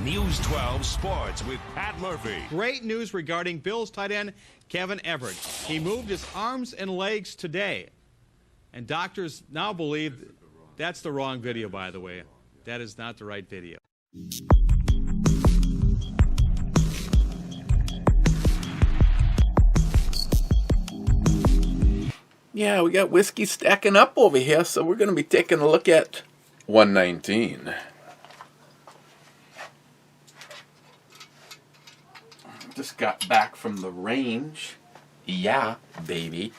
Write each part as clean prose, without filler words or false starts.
News 12 Sports with Pat Murphy. Great news regarding Bills tight end Kevin Everett. He moved his arms and legs today. And doctors now believe that's the wrong video, by the way. That is not the right video. Yeah, we got whiskey stacking up over here, so we're going to be taking a look at 119. Just got back from the range. Yeah, baby.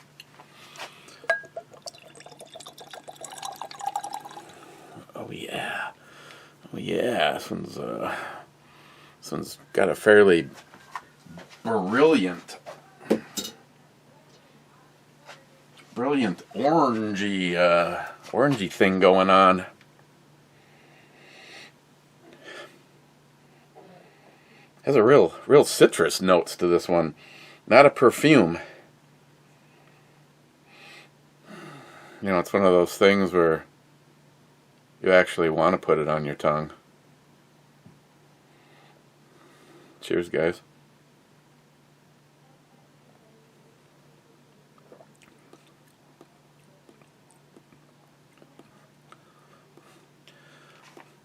Oh yeah. Oh yeah. This one's got a fairly brilliant orangey thing going on. Has a real citrus notes to this one. Not a perfume. You know, it's one of those things where you actually want to put it on your tongue. Cheers, guys.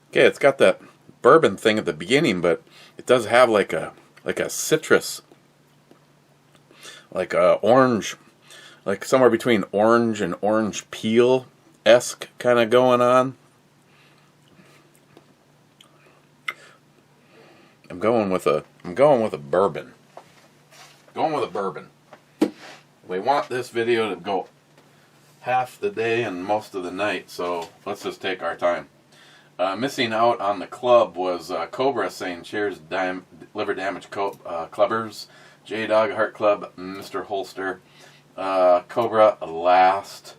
Okay, it's got that bourbon thing at the beginning, but it does have like a citrus, like a orange, like somewhere between orange and orange peel-esque kind of going on. I'm going with a bourbon. Going with a bourbon. We want this video to go half the day and most of the night, so let's just take our time. Missing out on the club was Cobra saying cheers, liver damage clubbers, J-Dog Heart Club, Mr. Holster, Cobra last,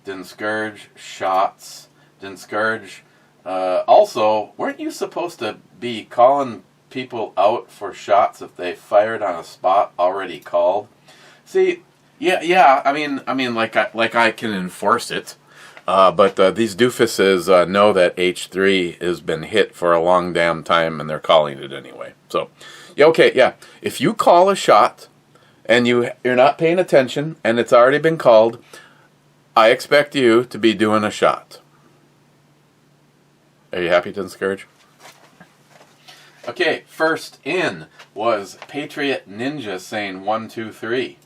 Dinscourge shots, Dinscourge. Also, weren't you supposed to be calling people out for shots if they fired on a spot already called? See, yeah. I mean, like I can enforce it. But these doofuses know that H3 has been hit for a long damn time, and they're calling it anyway. So, yeah, okay, yeah. If you call a shot, and you're not paying attention, and it's already been called, I expect you to be doing a shot. Are you happy, Dinscourge? Okay, first in was Patriot Ninja saying 1, 2, 3.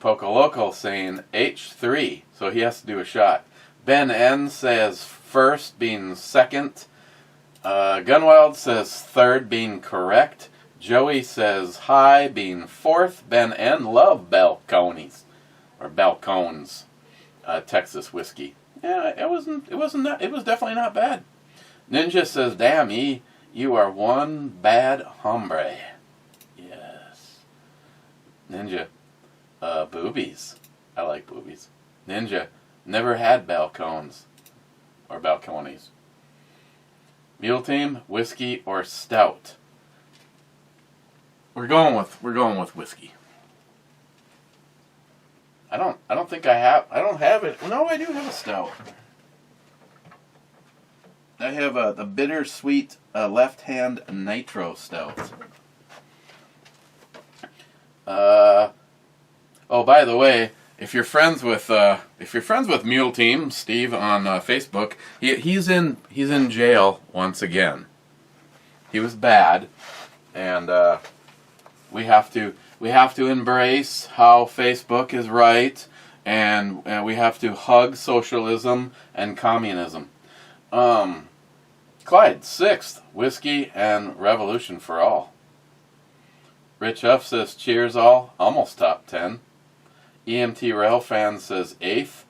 Pocoloco saying H3, so he has to do a shot. Ben N says first, being second. Gunwild says third, being correct. Joey says hi, being fourth. Ben N love balconies or balcones. Texas whiskey. Yeah, it was definitely not bad. Ninja says, damn, you are one bad hombre. Yes. Ninja. Boobies. I like boobies. Ninja never had balcones or balconies. Mule Team, whiskey or stout? We're going with whiskey. I don't think I have it. No, I do have a stout. I have the bittersweet left hand nitro stout. Oh, by the way, if you're friends with Mule Team Steve on Facebook, he's in jail once again. He was bad, and we have to embrace how Facebook is right, and we have to hug socialism and communism. Clyde 6th, whiskey and revolution for all. Rich Huff says cheers all, almost top 10. EMT Rail Fan says 8th.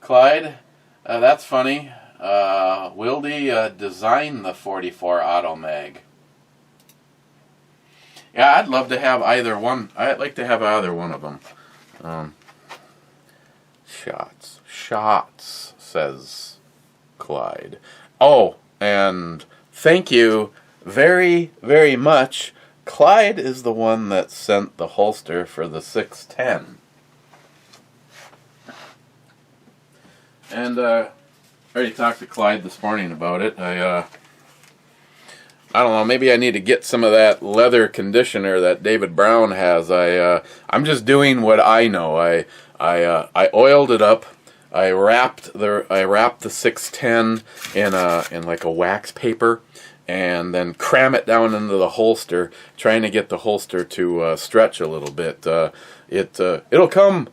Clyde, that's funny. Wildy designed the 44 Auto Mag. Yeah, I'd love to have either one. I'd like to have either one of them. Shots, says Clyde. Oh, and thank you very, very much. Clyde is the one that sent the holster for the 610. And I already talked to Clyde this morning about it. I don't know, maybe I need to get some of that leather conditioner that David Brown has. I'm just doing what I know. I oiled it up. I wrapped the 610 in like a wax paper, and then cram it down into the holster, trying to get the holster to stretch a little bit. It'll come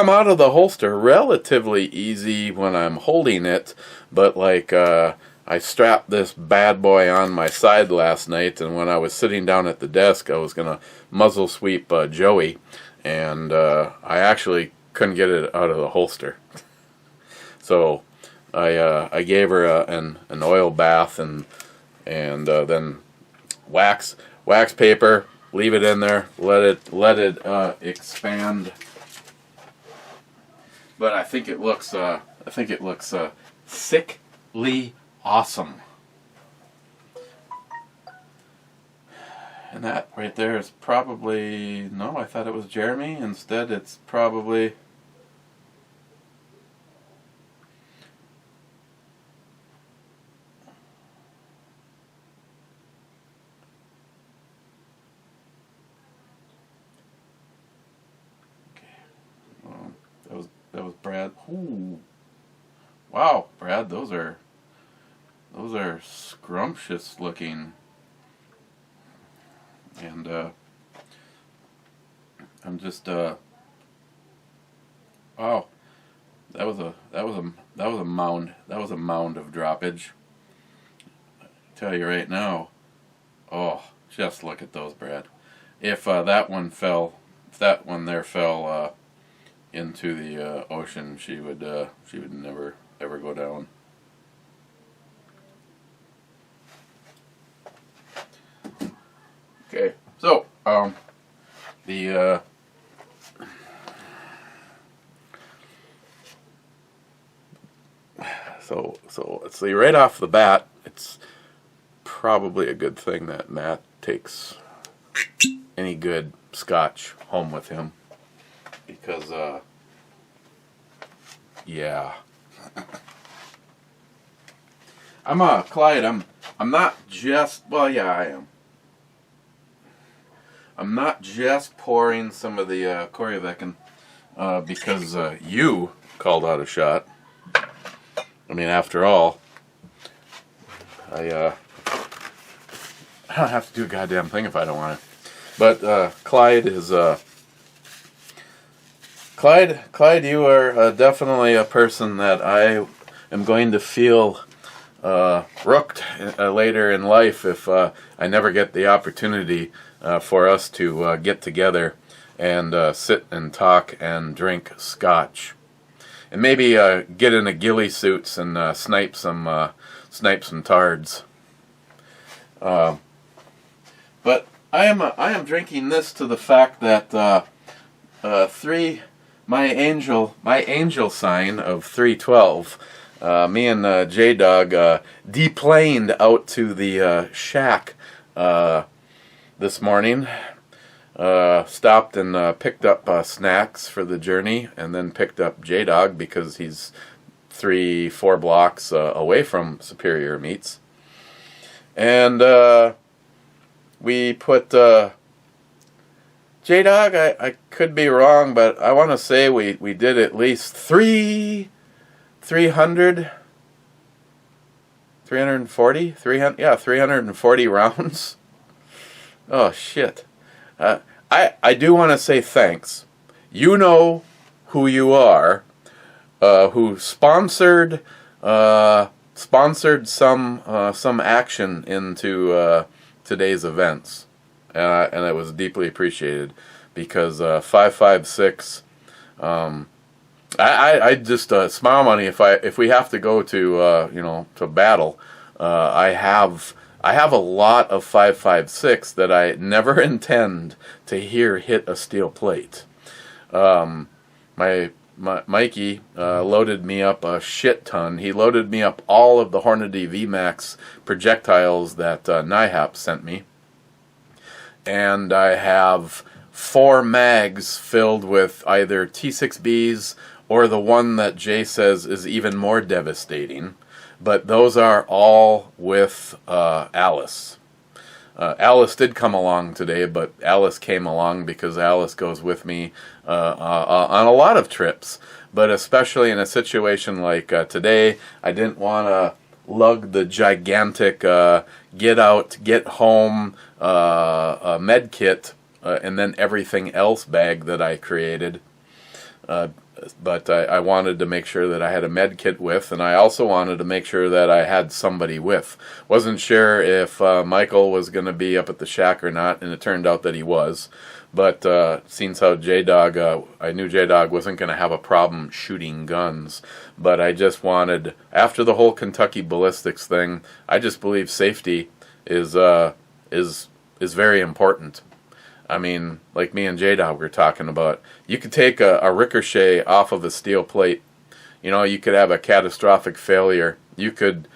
out of the holster relatively easy when I'm holding it, but like I strapped this bad boy on my side last night, and when I was sitting down at the desk, I was gonna muzzle sweep Joey, and I actually couldn't get it out of the holster. So I gave her an oil bath and then wax paper, leave it in there, let it expand. But I think it looks sickly awesome. And that right there is probably, no, I thought it was Jeremy. Instead, it's probably, that was Brad. Ooh. Wow, Brad, those are scrumptious looking. And I'm just wow, that was a mound of droppage. I tell you right now, oh, just look at those, Brad. If that one there fell into the ocean, she would never ever go down. Okay, so so let's see, right off the bat, it's probably a good thing that Matt takes any good scotch home with him, because yeah. Clyde, I'm not just, well, yeah, I am. I'm not just pouring some of the Koryavekin because you called out a shot. I mean, after all, I don't have to do a goddamn thing if I don't want to. But Clyde is Clyde, you are definitely a person that I am going to feel rooked later in life if I never get the opportunity for us to get together and sit and talk and drink scotch, and maybe get in a ghillie suits and snipe some tards. But I am drinking this to the fact that my angel sign of 312. Me and J-Dog deplaned out to the shack this morning. Stopped and picked up snacks for the journey, and then picked up J-Dog because he's 3-4 blocks away from Superior Meats. And we put J-Dog, I could be wrong, but I want to say we did at least 340 rounds. Oh, shit. I do want to say thanks. You know who you are, who sponsored some action into today's events, and it was deeply appreciated, because 556. I just smile money if we have to go to to battle. I have a lot of 556 that I never intend to hear hit a steel plate. My Mikey loaded me up a shit ton. He loaded me up all of the Hornady VMAX projectiles that NIHAP sent me, and I have 4 mags filled with either T6Bs or the one that Jay says is even more devastating. But those are all with Alice. Alice did come along today, but Alice came along because Alice goes with me on a lot of trips. But especially in a situation like today, I didn't want to lug the gigantic get out, get home med kit and then everything else bag that I created. But I wanted to make sure that I had a med kit with, and I also wanted to make sure that I had somebody with. Wasn't sure if Michael was going to be up at the shack or not, and it turned out that he was. But since how J-Dog, I knew J-Dog wasn't going to have a problem shooting guns. But I just wanted, after the whole Kentucky ballistics thing, I just believe safety is very important. I mean, like me and J-Dog were talking about, you could take a ricochet off of a steel plate. You know, you could have a catastrophic failure. You could,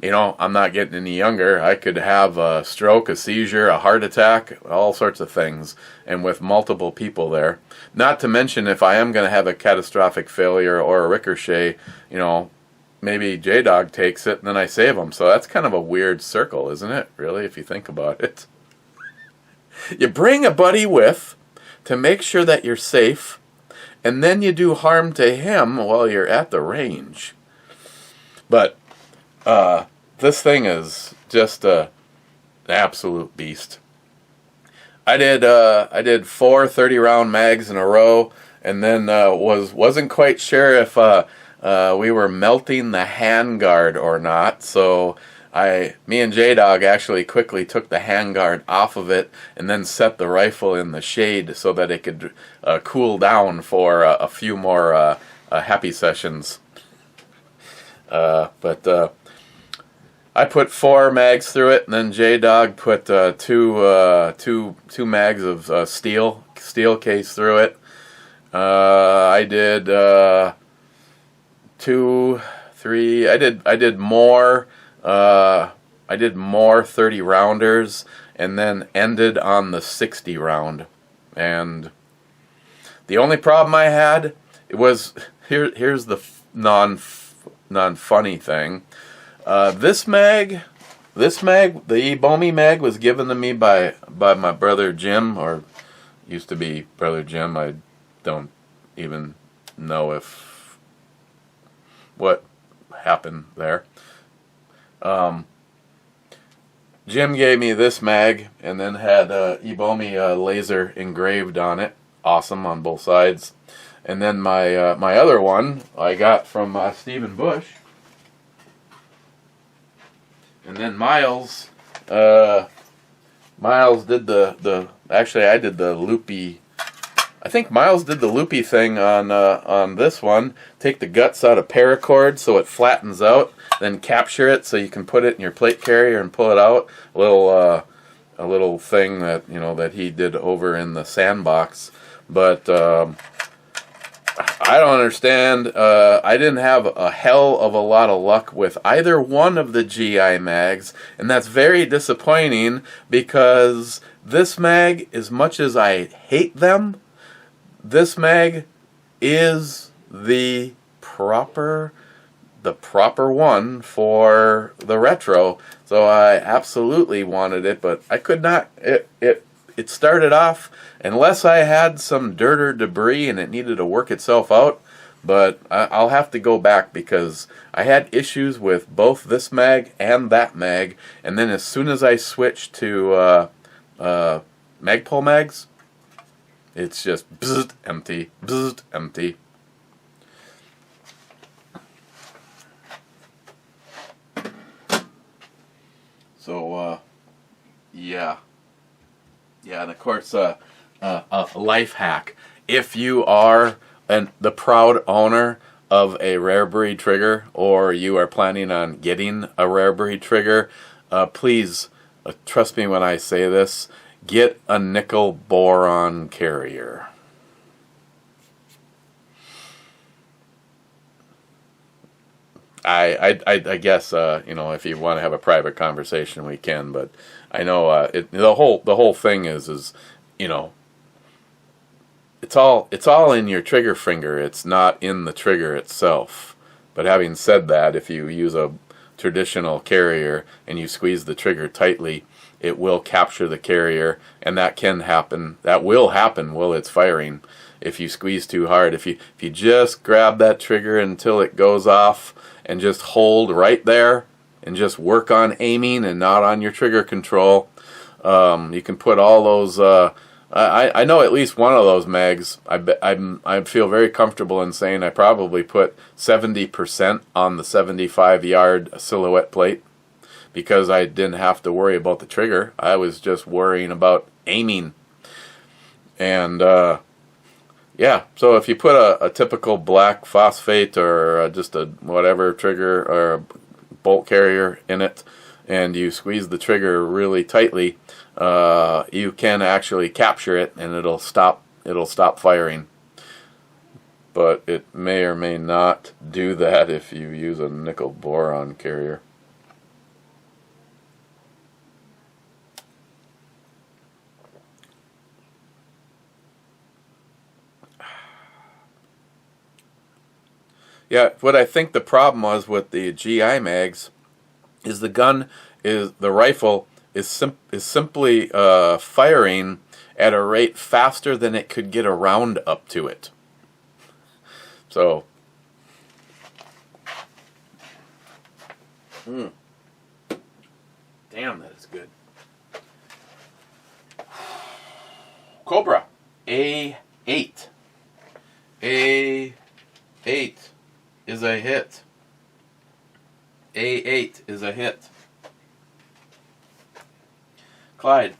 you know, I'm not getting any younger. I could have a stroke, a seizure, a heart attack, all sorts of things, and with multiple people there. Not to mention, if I am going to have a catastrophic failure or a ricochet, you know, maybe J-Dog takes it and then I save him. So that's kind of a weird circle, isn't it, really, if you think about it? You bring a buddy with to make sure that you're safe, and then you do harm to him while you're at the range. But this thing is just an absolute beast. I did 4 30-round mags in a row, and then wasn't quite sure if we were melting the handguard or not. So me and J-Dog actually quickly took the handguard off of it and then set the rifle in the shade so that it could cool down for a few more happy sessions. But I put 4 mags through it, and then J-Dog put two mags of steel case through it. I did 2, 3. I did more. I did more 30 rounders, and then ended on the 60 round. And the only problem I had, it was here's the non-funny thing. This mag, the Ebomi mag, was given to me by my brother Jim, or used to be brother Jim. I don't even know what happened there. Jim gave me this mag, and then had Ebomi laser engraved on it. Awesome on both sides. And then my other one I got from Stephen Bush. And then Miles did actually I did the loopy. I think Miles did the loopy thing on this one. Take the guts out of paracord so it flattens out, then capture it so you can put it in your plate carrier and pull it out. A little thing that that he did over in the sandbox. But I don't understand. I didn't have a hell of a lot of luck with either one of the GI mags, and that's very disappointing because this mag, as much as I hate them, this mag is the proper one for the retro. So I absolutely wanted it, but I could not. It started off, unless I had some dirt or debris and it needed to work itself out. But I'll have to go back because I had issues with both this mag and that mag, and then as soon as I switched to Magpul mags, it's just bzzzt, empty, bzzzt, empty. So, yeah, and of course, a life hack. If you are the proud owner of a rare breed trigger, or you are planning on getting a rare breed trigger, please, trust me when I say this, get a nickel boron carrier. I guess if you want to have a private conversation, we can. But I know the whole thing is it's all in your trigger finger. It's not in the trigger itself. But having said that, if you use a traditional carrier and you squeeze the trigger tightly, it will capture the carrier, and that can happen. That will happen while it's firing if you squeeze too hard. If you just grab that trigger until it goes off and just hold right there and just work on aiming and not on your trigger control, you can put all those. I know at least one of those mags. I feel very comfortable in saying I probably put 70% on the 75-yard silhouette plate, because I didn't have to worry about the trigger. I was just worrying about aiming. And yeah, so if you put a typical black phosphate or just a whatever trigger or a bolt carrier in it, and you squeeze the trigger really tightly, you can actually capture it, and it'll stop firing. But it may or may not do that if you use a nickel boron carrier. Yeah, what I think the problem was with the GI mags is the rifle is simply firing at a rate faster than it could get a round up to it. So, damn, that is good. Cobra A8. A8 is a hit. A8 is a hit. Clyde,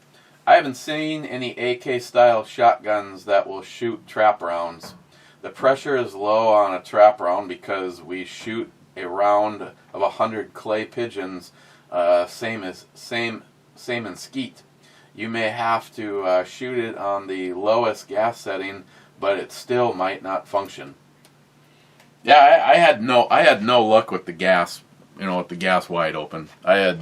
I haven't seen any AK-style shotguns that will shoot trap rounds. The pressure is low on a trap round because we shoot a round of 100 clay pigeons, same in skeet. You may have to shoot it on the lowest gas setting, but it still might not function. Yeah, I had no luck with the gas, with the gas wide open. I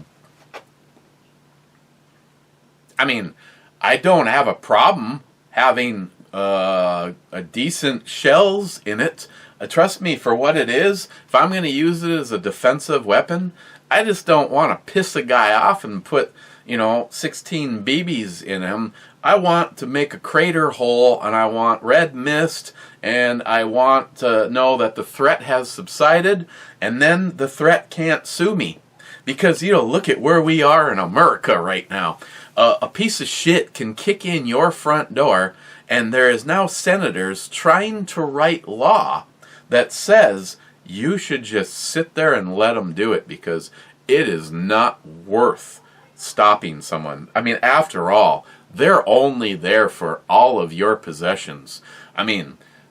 don't have a problem having a decent shells in it. Trust me, for what it is, if I'm going to use it as a defensive weapon, I just don't want to piss a guy off and put, 16 BBs in him. I want to make a crater hole, and I want red mist, and I want to know that the threat has subsided, and then the threat can't sue me. Because, look at where we are in America right now. A piece of shit can kick in your front door, and there is now senators trying to write law that says you should just sit there and let them do it, because it is not worth stopping someone. After all, they're only there for all of your possessions.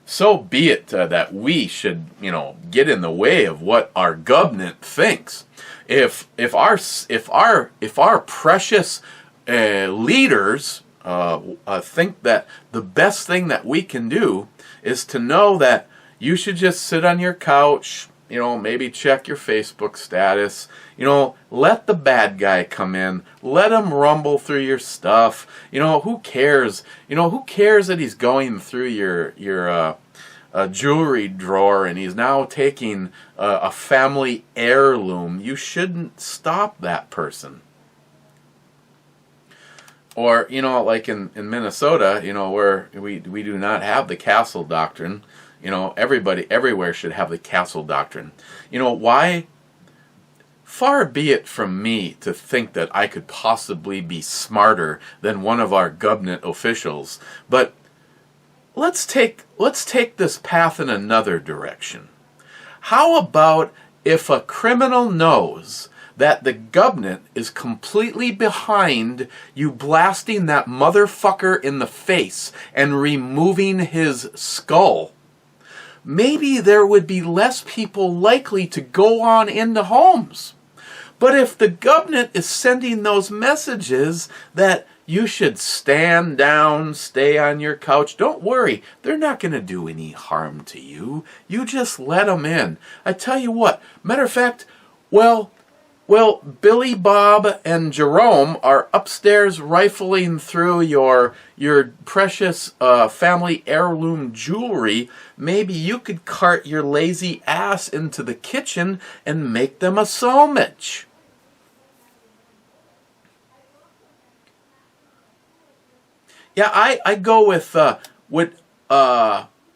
So be it that we should, get in the way of what our government thinks. If our precious leaders think that the best thing that we can do is to know that you should just sit on your couch, maybe check your Facebook status, let the bad guy come in, let him rumble through your stuff, who cares? Who cares that he's going through your jewelry drawer and he's now taking a family heirloom? You shouldn't stop that person. Or, like in Minnesota, where we do not have the castle doctrine. Everybody everywhere should have the castle doctrine. Why? Far be it from me to think that I could possibly be smarter than one of our government officials, but let's take this path in another direction. How about if a criminal knows that the government is completely behind you blasting that motherfucker in the face and removing his skull? Maybe there would be less people likely to go on into homes. But if the government is sending those messages that you should stand down, stay on your couch, don't worry, they're not going to do any harm to you. You just let them in. I tell you what, matter of fact, Well, Billy Bob and Jerome are upstairs rifling through your precious family heirloom jewelry. Maybe you could cart your lazy ass into the kitchen and make them a sandwich. Yeah, I go with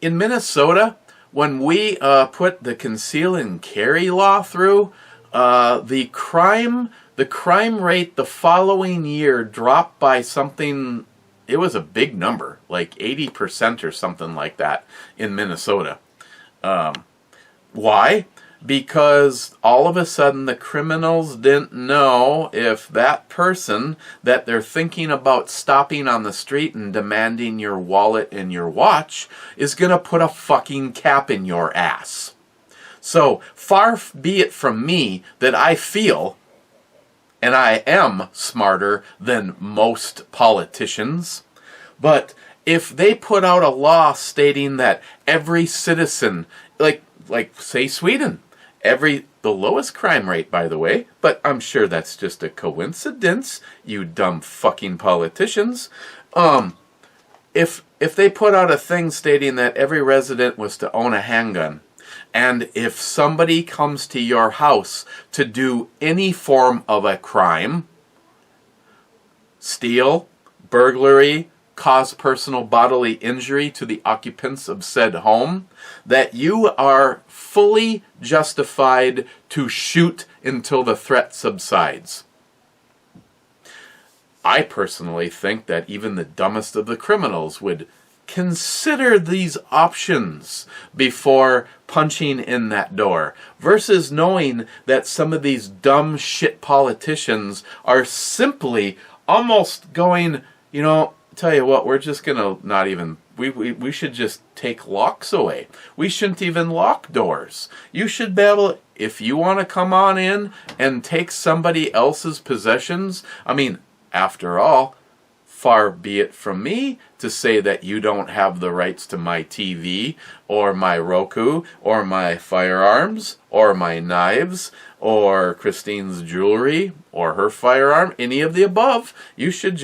in Minnesota, when we put the conceal and carry law through, the crime rate the following year dropped by something. It was a big number, like 80% or something like that in Minnesota. Why? Because all of a sudden the criminals didn't know if that person that they're thinking about stopping on the street and demanding your wallet and your watch is going to put a fucking cap in your ass. So far be it from me that I feel, and I am smarter than most politicians, but if they put out a law stating that every citizen, like say Sweden, the lowest crime rate, by the way, but I'm sure that's just a coincidence, you dumb fucking politicians. If they put out a thing stating that every resident was to own a handgun, and if somebody comes to your house to do any form of a crime, steal, burglary, cause personal bodily injury to the occupants of said home, that you are fully justified to shoot until the threat subsides. I personally think that even the dumbest of the criminals would consider these options before punching in that door, versus knowing that some of these dumb shit politicians are simply almost going, tell you what, we're just gonna not even, we should just take locks away. We shouldn't even lock doors. You should be able, if you want to come on in and take somebody else's possessions, I mean, after all, far be it from me to say that you don't have the rights to my TV, or my Roku, or my firearms, or my knives, or Christine's jewelry, or her firearm, any of the above. We should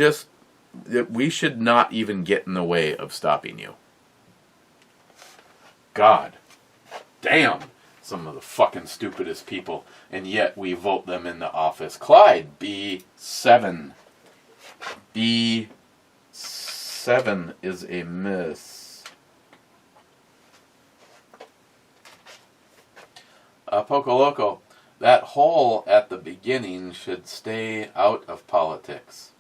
not even get in the way of stopping you. God damn, some of the fucking stupidest people, and yet we vote them in the office. Clyde, B7. B7 is a miss. Poco Loco, that hole at the beginning should stay out of politics.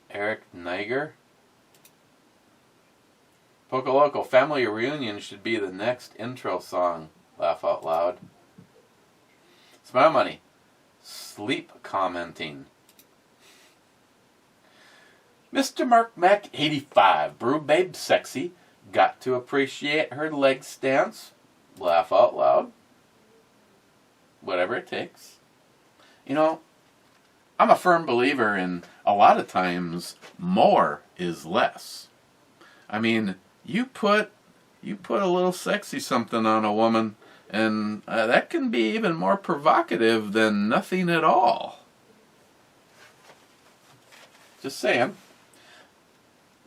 Eric Niger. Poco Loco, Family Reunion should be the next intro song. Laugh out loud. Smile Money. Sleep commenting. Mr. Mark Mac 85. Brew Babe Sexy. Got to appreciate her leg stance. Laugh out loud. Whatever it takes. I'm a firm believer in, a lot of times, more is less. I mean, you put a little sexy something on a woman, and that can be even more provocative than nothing at all. Just saying.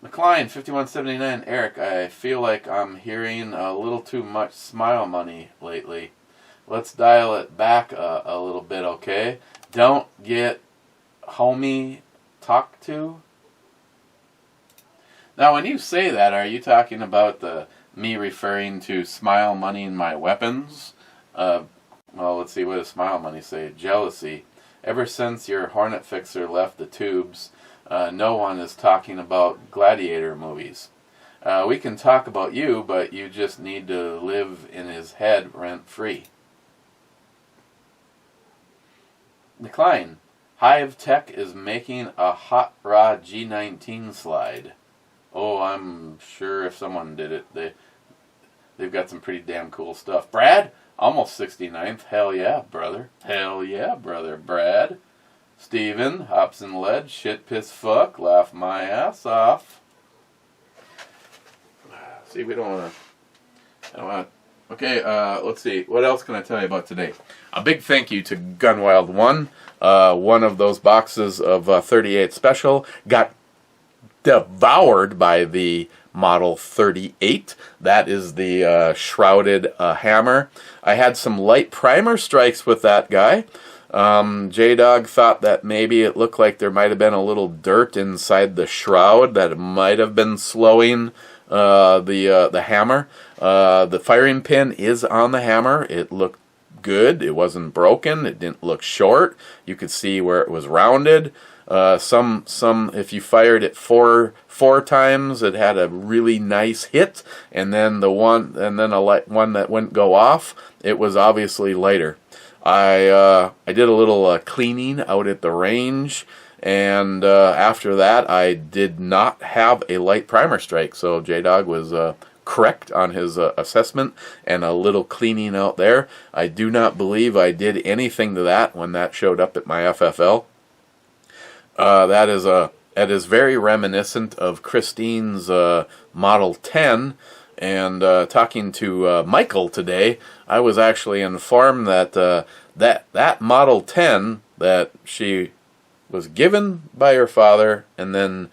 McLean, 5179. Eric, I feel like I'm hearing a little too much Smile Money lately. Let's dial it back a little bit, okay? Don't get homie talked to. Now, when you say that, are you talking about me referring to Smile Money in my weapons? Well, let's see, what does Smile Money say? Jealousy. Ever since your Hornet Fixer left the tubes, no one is talking about gladiator movies. We can talk about you, but you just need to live in his head rent-free. Decline. Hive Tech is making a Hot Rod G19 slide. Oh, I'm sure if someone did it, they've got some pretty damn cool stuff. Brad, almost 69th. Hell yeah, brother. Hell yeah, brother. Brad. Steven, hops and lead, shit piss fuck, laugh my ass off. See, we don't want to. Okay, let's see. What else can I tell you about today? A big thank you to Gunwild 1. One of those boxes of 38 Special got devoured by the Model 38. That is the shrouded hammer. I had some light primer strikes with that guy. J-Dog thought that maybe it looked like there might have been a little dirt inside the shroud, that it might have been slowing the hammer. The firing pin is on the hammer. It looked good. It wasn't broken. It didn't look short. You could see where it was rounded. Some if you fired it four times, it had a really nice hit, and then a one that wouldn't go off. It was obviously lighter. I did a little cleaning out at the range, and after that I did not have a light primer strike. So J-Dog was correct on his assessment, and a little cleaning out there. I do not believe I did anything to that when that showed up at my FFL. That is very reminiscent of Christine's Model 10. And talking to Michael today, I was actually informed that that Model 10 that she was given by her father, and then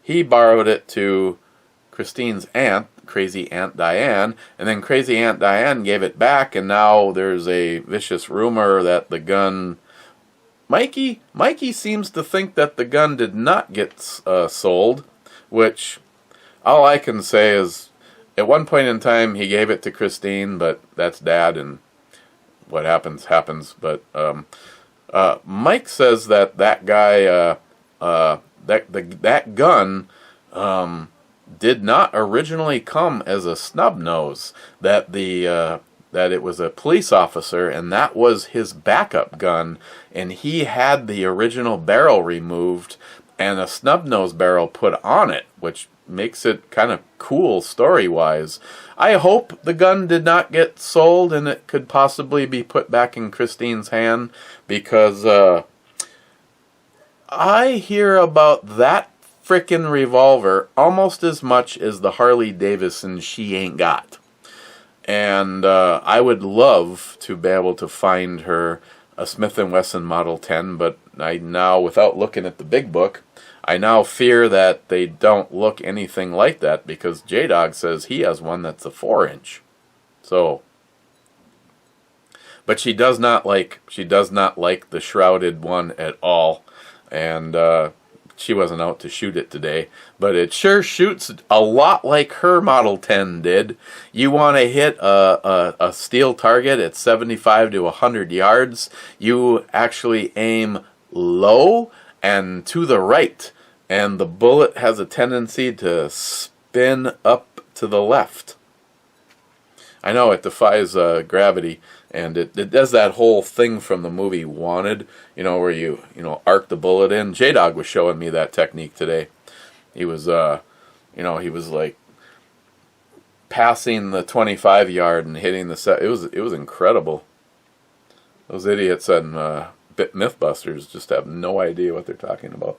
he borrowed it to Christine's aunt, Crazy Aunt Diane, and then Crazy Aunt Diane gave it back, and now there's a vicious rumor that the gun... Mikey seems to think that the gun did not get sold, which all I can say is at one point in time he gave it to Christine, but that's Dad, and what happens happens. But Mike says that guy that gun did not originally come as a snub nose. That it was a police officer, and that was his backup gun, and he had the original barrel removed and a snub nose barrel put on it, which makes it kind of cool story-wise. I hope the gun did not get sold and it could possibly be put back in Christine's hand, because I hear about that frickin' revolver almost as much as the Harley Davidson she ain't got. And I would love to be able to find her a Smith & Wesson Model 10, but I now, without looking at the big book, I now fear that they don't look anything like that, because J-Dog says he has one that's a 4-inch. So, but she does not like the shrouded one at all, and she wasn't out to shoot it today, but it sure shoots a lot like her Model 10 did. You want to hit a steel target at 75 to 100 yards, you actually aim low and to the right, and the bullet has a tendency to spin up to the left. I know it defies gravity, and it does that whole thing from the movie Wanted, where you arc the bullet in. J-Dog was showing me that technique today. He was, he was like passing the 25 yard and hitting the set. It was incredible. Those idiots on Mythbusters just have no idea what they're talking about.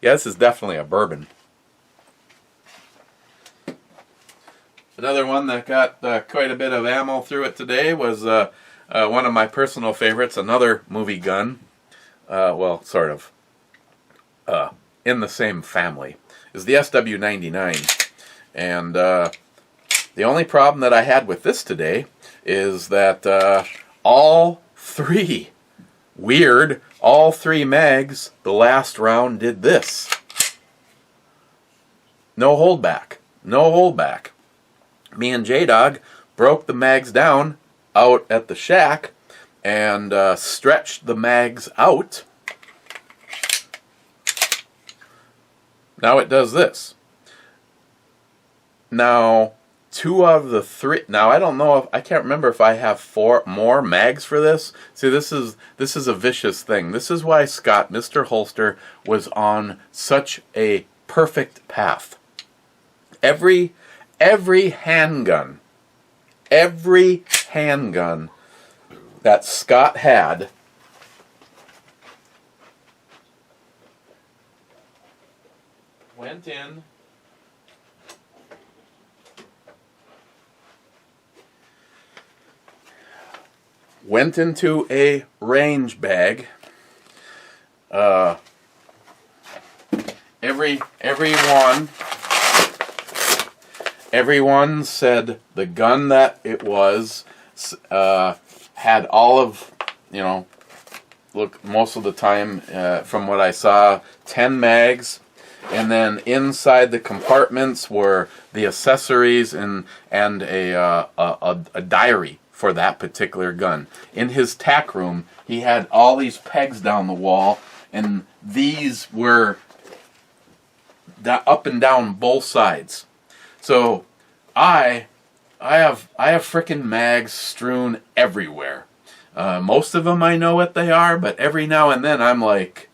Yeah, this is definitely a bourbon. Another one that got quite a bit of ammo through it today was one of my personal favorites, another movie gun. Well, sort of. In the same family. Is the SW99. And the only problem that I had with this today is that all three mags, the last round did this. No holdback. No holdback. Me and J-Dog broke the mags down out at the shack and stretched the mags out. Now it does this. Now, two of the three. Now I don't know if I can't remember if I have 4 more mags for this. See, this is a vicious thing. This is why Scott, Mr. Holster, was on such a perfect path. Every handgun that Scott had went into a range bag. Everyone said the gun that it was had all of, look, most of the time, from what I saw, 10 mags, and then inside the compartments were the accessories and a diary for that particular gun. In his tack room, he had all these pegs down the wall, and these were up and down both sides. So I have frickin' mags strewn everywhere. Most of them I know what they are, but every now and then I'm like,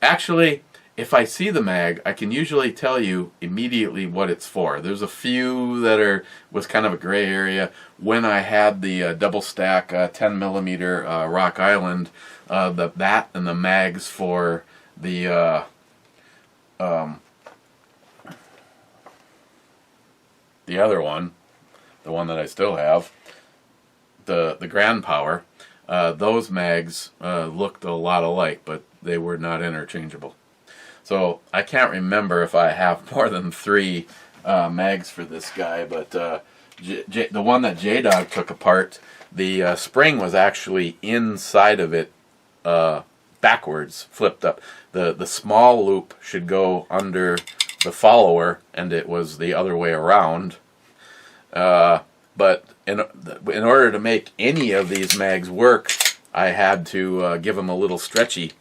actually, if I see the mag, I can usually tell you immediately what it's for. There's a few that was kind of a gray area. When I had the double stack 10mm Rock Island, that and the mags for the other one, the one that I still have, the Grand Power, those mags looked a lot alike, but they were not interchangeable. So I can't remember if I have more than 3 mags for this guy, but the one that J-Dog took apart, the spring was actually inside of it, backwards, flipped up. The small loop should go under the follower, and it was the other way around. But in order to make any of these mags work, I had to give them a little stretchy.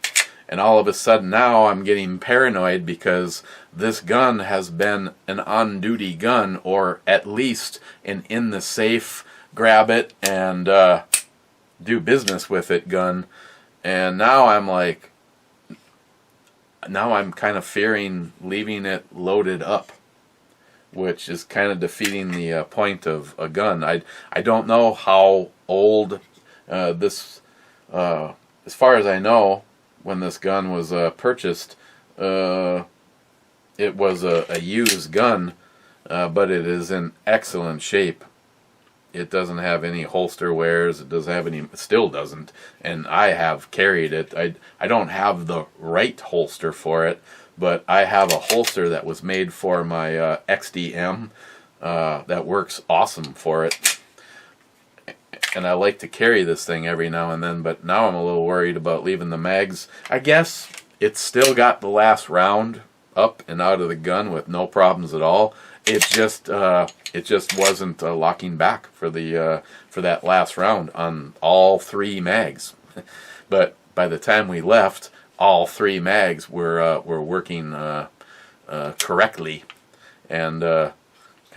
And all of a sudden now I'm getting paranoid because this gun has been an on-duty gun, or at least an in-the-safe, grab it and do business with it gun. And now I'm like, now I'm kind of fearing leaving it loaded up, which is kind of defeating the point of a gun. I don't know how old this, as far as I know, when this gun was purchased, it was a used gun, but it is in excellent shape. It doesn't have any holster wears. It doesn't have any. It still doesn't. And I have carried it. I don't have the right holster for it, but I have a holster that was made for my XDM that works awesome for it. And I like to carry this thing every now and then, but now I'm a little worried about leaving the mags. I guess it's still got the last round up and out of the gun with no problems at all. It just wasn't locking back for that last round on all 3 mags. But by the time we left, all 3 mags were working correctly, and kind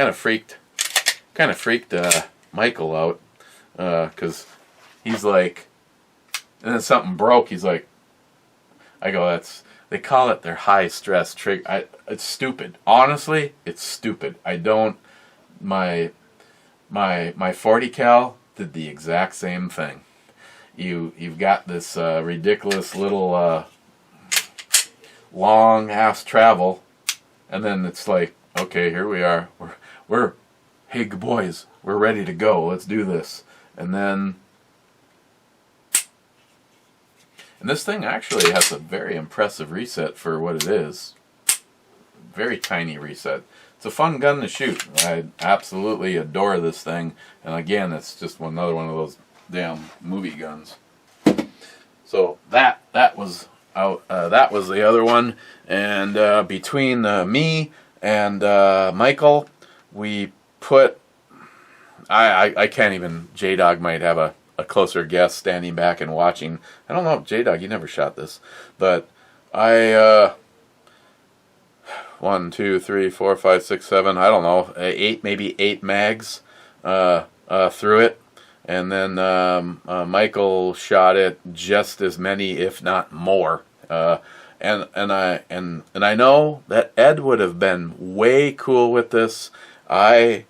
of freaked Michael out. Because he's like, and then something broke. He's like, I go, they call it their high stress trigger. It's stupid. Honestly, it's stupid. My 40 cal did the exact same thing. You've got this ridiculous little long ass travel, and then it's like, okay, here we are. We're hey boys, we're ready to go. Let's do this. And this thing actually has a very impressive reset for what it is. Very tiny reset. It's a fun gun to shoot. I absolutely adore this thing. And again, it's just another one of those damn movie guns. So that was out. That was the other one. And between me and Michael, we put. I can't even. J-Dog might have a closer guess standing back and watching. I don't know, J-Dog, you never shot this. But I, 1, 2, 3, 4, 5, 6, 7, I don't know, 8, maybe 8 mags through it. And then Michael shot it just as many, if not more. And I know that Ed would have been way cool with this. I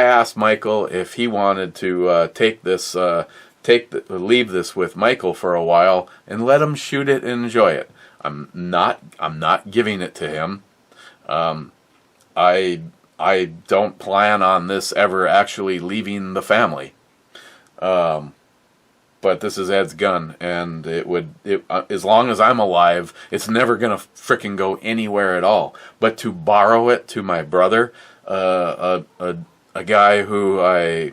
asked Michael if he wanted to leave this with Michael for a while and let him shoot it and enjoy it. I'm not giving it to him. I don't plan on this ever actually leaving the family. But this is Ed's gun, and as long as I'm alive, it's never gonna frickin' go anywhere at all. But to borrow it to my brother, a guy who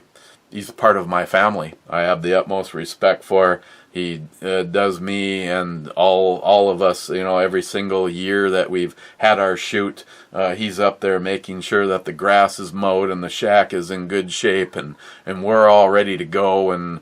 he's part of my family. I have the utmost respect for. He does me and all of us, every single year that we've had our shoot, he's up there making sure that the grass is mowed and the shack is in good shape, and we're all ready to go, and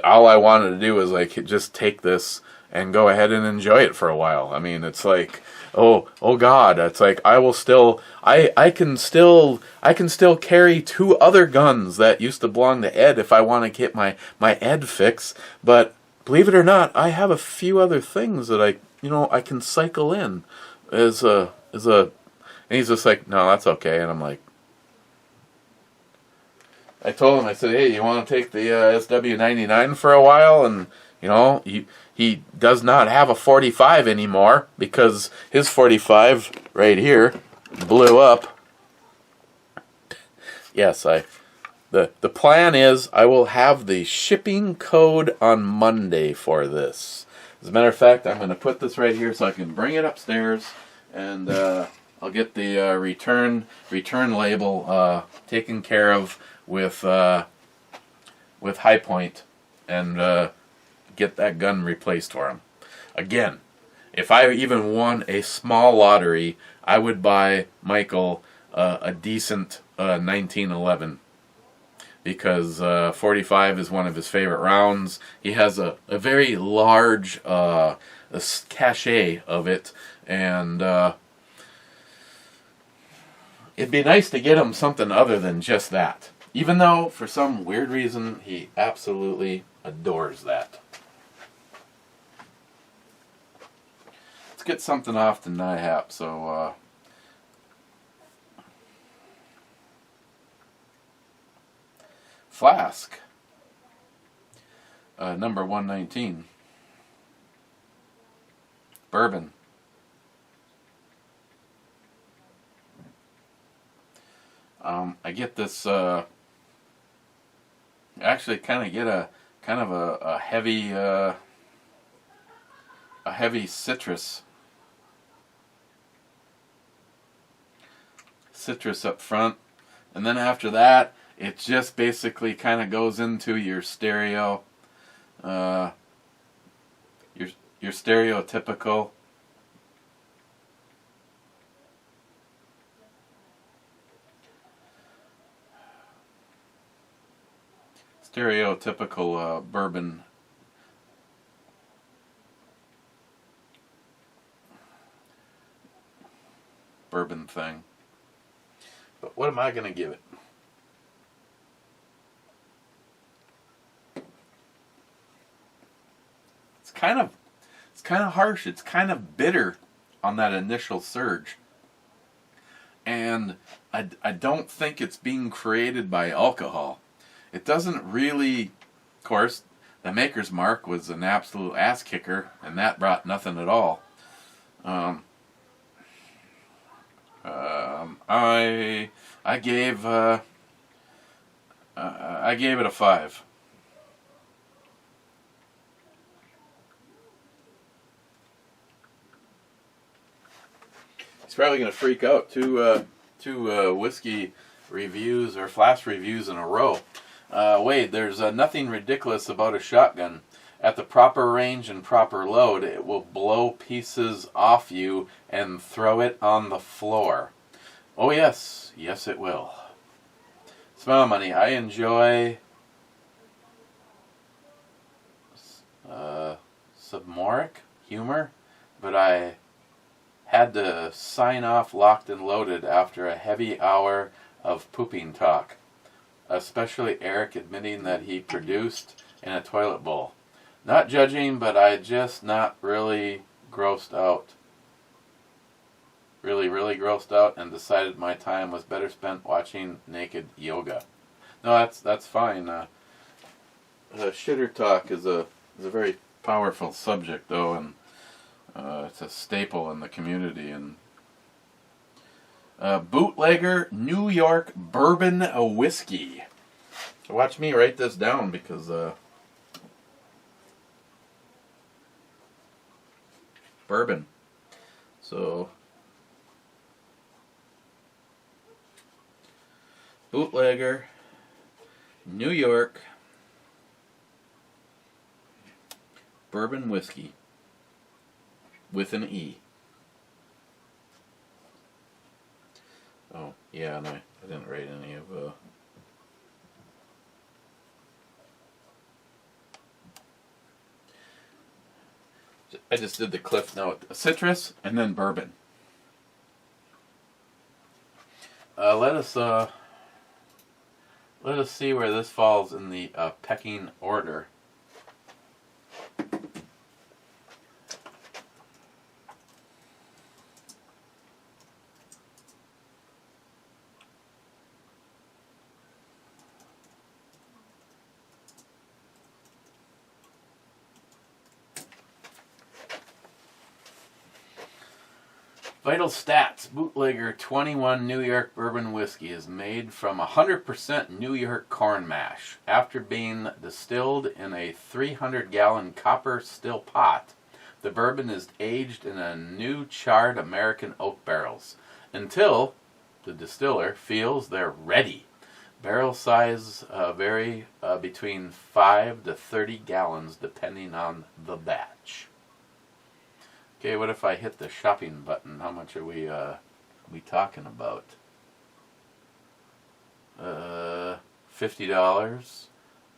all I wanted to do was like just take this and go ahead and enjoy it for a while. I mean, it's like, oh God, it's like I can still carry 2 other guns that used to belong to Ed if I want to get my Ed fix, but believe it or not, I have a few other things that I can cycle in as a, and he's just like, no, that's okay. And I'm like, I told him, I said, hey, you want to take the SW99 for a while? And, he does not have a 45 anymore because his 45 right here blew up. Yes, the plan is I will have the shipping code on Monday for this. As a matter of fact, I'm going to put this right here so I can bring it upstairs, and I'll get the return label taken care of with High Point, and get that gun replaced for him. Again, if I even won a small lottery, I would buy Michael a decent 1911. Because 45 is one of his favorite rounds. He has a very large cachet of it, and it'd be nice to get him something other than just that. Even though, for some weird reason, he absolutely adores that. Let's get something off the NIHAP, so... Flask, number 119, Bourbon. I get this, actually kind of get a heavy citrus up front, and then after that, it just basically kind of goes into your stereo, your stereotypical bourbon thing. But what am I going to give it? It's kind of harsh. It's kind of bitter on that initial surge. And I don't think it's being created by alcohol. It doesn't really, of course, the Maker's Mark was an absolute ass kicker, and that brought nothing at all. I gave it a 5. He's probably going to freak out. Two whiskey reviews or flask reviews in a row. Wade, there's nothing ridiculous about a shotgun. At the proper range and proper load, it will blow pieces off you and throw it on the floor. Oh yes, yes it will. Smell money. I enjoy submoric humor, but I had to sign off locked and loaded after a heavy hour of pooping talk, especially Eric admitting that he produced in a toilet bowl. Not judging, but I just not really grossed out. Really grossed out, and decided my time was better spent watching naked yoga. No, that's fine. Shitter talk is a very powerful subject, though, and it's a staple in the community, and Bootlegger New York Bourbon Whiskey. Watch me write this down because bourbon. So Bootlegger New York Bourbon Whiskey with an E. Oh, yeah, and I didn't write any of I just did the cliff note. Citrus and then bourbon. Let us see where this falls in the pecking order. Vital stats. Bootlegger 21 New York Bourbon Whiskey is made from 100% New York corn mash. After being distilled in a 300-gallon copper still pot, the bourbon is aged in a new charred American oak barrels until the distiller feels they're ready. Barrel size vary between 5 to 30 gallons depending on the batch. Okay, what if I hit the shopping button? How much are we talking about? $50, $44,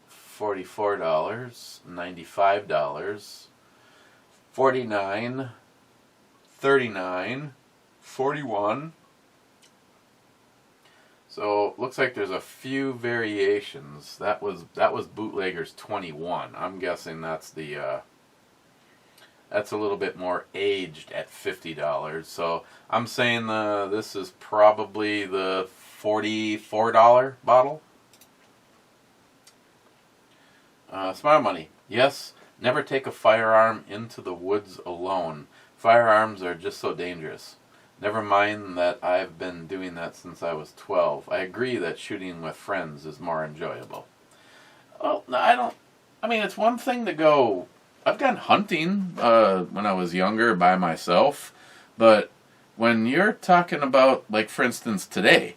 $95, $49, $39, $41. So looks like there's a few variations. That was Bootlegger's 21. I'm guessing that's the that's a little bit more aged at $50. So I'm saying this is probably the $44 bottle. Smart money. Yes, never take a firearm into the woods alone. Firearms are just so dangerous. Never mind that I've been doing that since I was 12. I agree that shooting with friends is more enjoyable. Well, no, I mean, it's one thing to go... I've gone hunting when I was younger by myself, but when you're talking about, like for instance today,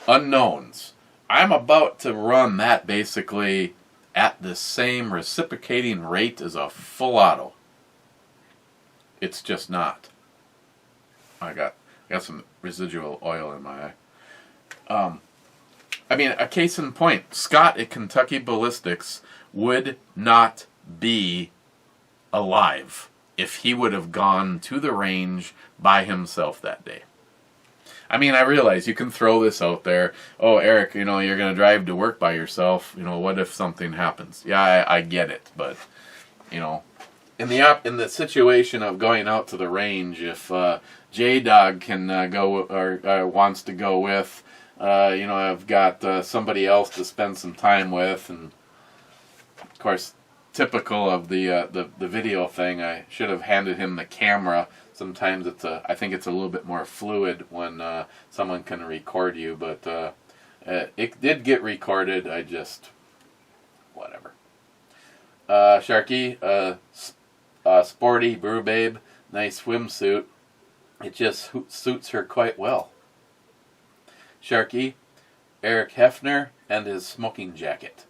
unknowns, I'm about to run that basically at the same reciprocating rate as a full auto. It's just not. I got some residual oil in my eye. I mean, a case in point, Scott at Kentucky Ballistics would not be alive if he would have gone to the range by himself that day. I mean, I realize you can throw this out there. Oh, Eric, you're going to drive to work by yourself. What if something happens? Yeah, I get it, but in the situation of going out to the range, if J-Dog can go or wants to go with, I've got somebody else to spend some time with, and of course, typical of the video thing, I should have handed him the camera. Sometimes I think it's a little bit more fluid when someone can record you, but it did get recorded. I just whatever. Sharky, sporty brew babe, nice swimsuit. It just suits her quite well. Sharky, Eric Hefner and his smoking jacket.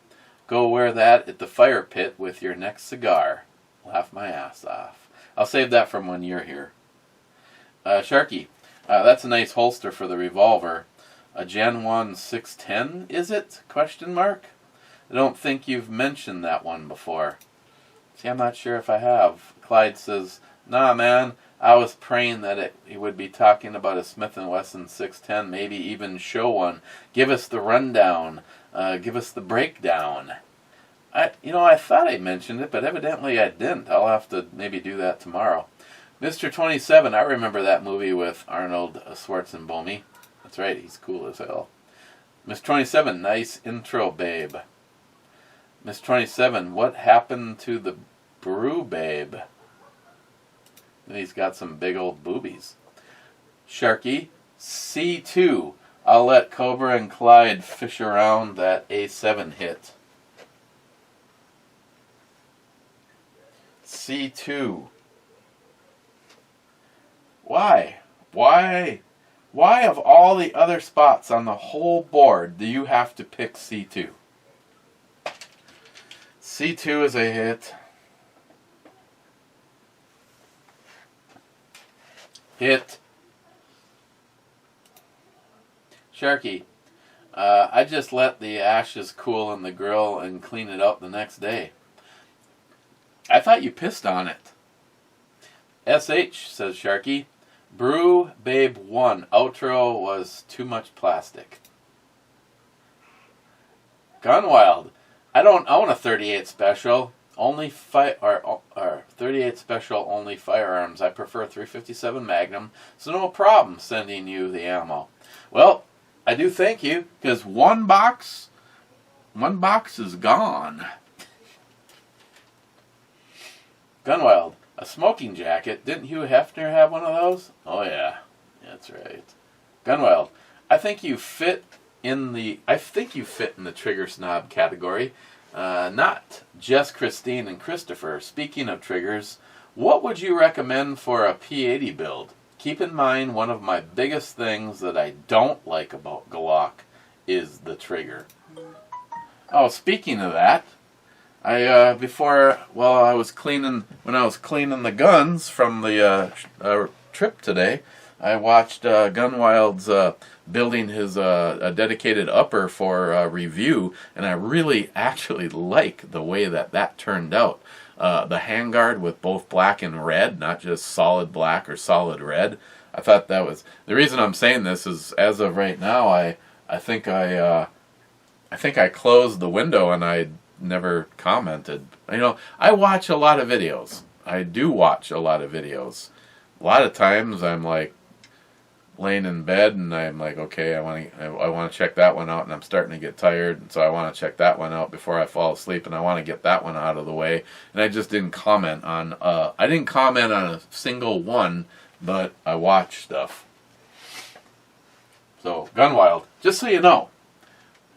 Go wear that at the fire pit with your next cigar. Laugh my ass off. I'll save that from when you're here. Sharky, that's a nice holster for the revolver. A Gen 1 610, is it? Question mark. I don't think you've mentioned that one before. See, I'm not sure if I have. Clyde says, nah, man. I was praying that he would be talking about a Smith & Wesson 610, maybe even show one. Give us the rundown. Give us the breakdown. I thought I mentioned it, but evidently I didn't. I'll have to maybe do that tomorrow. Mr. 27, I remember that movie with Arnold Schwarzenegger. That's right, he's cool as hell. Mr. 27, nice intro, babe. Mr. 27, what happened to the brew babe? And he's got some big old boobies. Sharky, C2. I'll let Cobra and Clyde fish around that A7 hit. C2. Why? Why of all the other spots on the whole board do you have to pick C2? C2 is a hit. Hit. Sharky, I just let the ashes cool in the grill and clean it out the next day. I thought you pissed on it. SH, says Sharky. Brew Babe 1. Outro was too much plastic. Gunwild. I don't own a 38 special. Only 38 special only firearms. I prefer 357 Magnum, so no problem sending you the ammo. Well, I do thank you, because one box is gone. Gunwild, a smoking jacket. Didn't Hugh Hefner have one of those? Oh yeah, that's right. Gunwild, I think you fit in the trigger snob category. Not just Christine and Christopher. Speaking of triggers, what would you recommend for a P80 build? Keep in mind, one of my biggest things that I don't like about Glock is the trigger. Oh, speaking of that, when I was cleaning the guns from the trip today, I watched Gunwild's building his a dedicated upper for review, and I really actually like the way that turned out. The handguard with both black and red, not just solid black or solid red. I thought that was the reason I'm saying this is, as of right now, I think I closed the window and I never commented. You know, I watch a lot of videos. I do watch a lot of videos. A lot of times I'm like laying in bed and I'm like, okay, I want to check that one out, and I'm starting to get tired, and so I want to check that one out before I fall asleep, and I want to get that one out of the way. And I just didn't comment on a single one, but I watch stuff. So Gunwild, just so you know,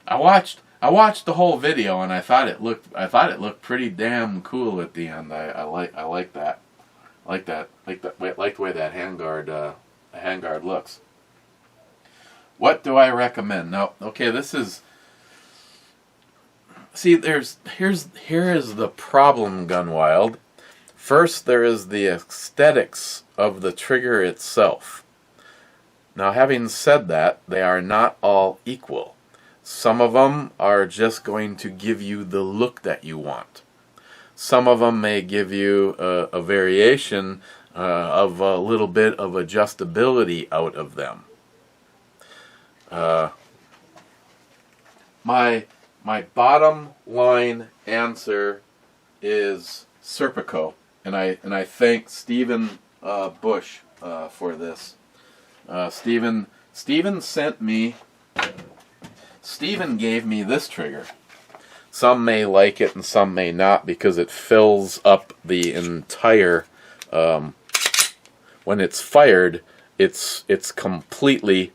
I watched the whole video, and I thought it looked pretty damn cool at the end. I like that. I like the way that handguard looks. What do I recommend? Now, okay, this is. See, here is the problem, Gunwild. First, there is the aesthetics of the trigger itself. Now, having said that, they are not all equal. Some of them are just going to give you the look that you want. Some of them may give you a variation of a little bit of adjustability out of them. My bottom line answer is Serpico, and I thank Stephen Bush for this. Stephen gave me this trigger. Some may like it and some may not, because it fills up the entire. When it's fired, it's completely